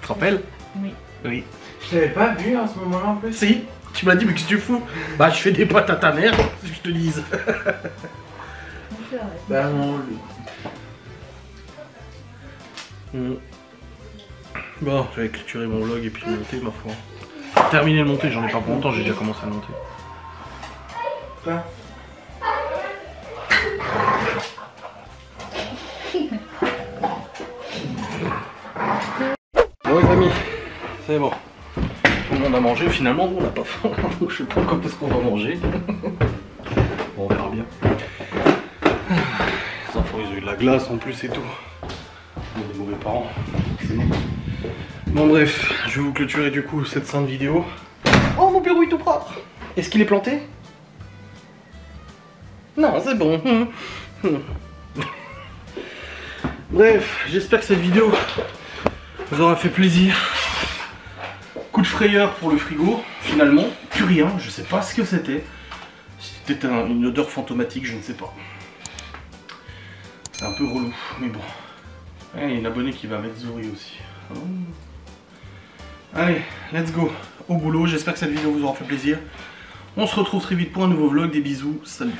te rappelles? Oui. Oui. Je t'avais pas vu à ce moment-là en plus. Si, tu m'as dit mais qu'est-ce que tu fous? Bah je fais des pâtes à ta mère, si je te dise. Bah non. Bon, je vais clôturer mon vlog et puis monter ma foi. Terminer le monter, j'en ai pas pour longtemps, j'ai déjà commencé à le monter. Quoi? Bon les amis, c'est bon. Tout le monde a mangé, finalement on n'a pas faim, donc je sais pas quand est-ce qu'on va manger. Bon on verra bien. Les enfants ils ont eu de la glace en plus et tout. On est des mauvais parents, forcément. Bon bref, je vais vous clôturer du coup cette sainte vidéo. Oh mon bureau est tout propre. Est-ce qu'il est planté? Non c'est bon. Bref, j'espère que cette vidéo vous aura fait plaisir. Coup de frayeur pour le frigo, finalement, plus rien, je sais pas ce que c'était. C'était une odeur fantomatique, je ne sais pas. C'est un peu relou, mais bon. Il y a une abonnée qui va mettre Zori aussi. Oh. Allez, let's go, au boulot, j'espère que cette vidéo vous aura fait plaisir. On se retrouve très vite pour un nouveau vlog, des bisous, salut.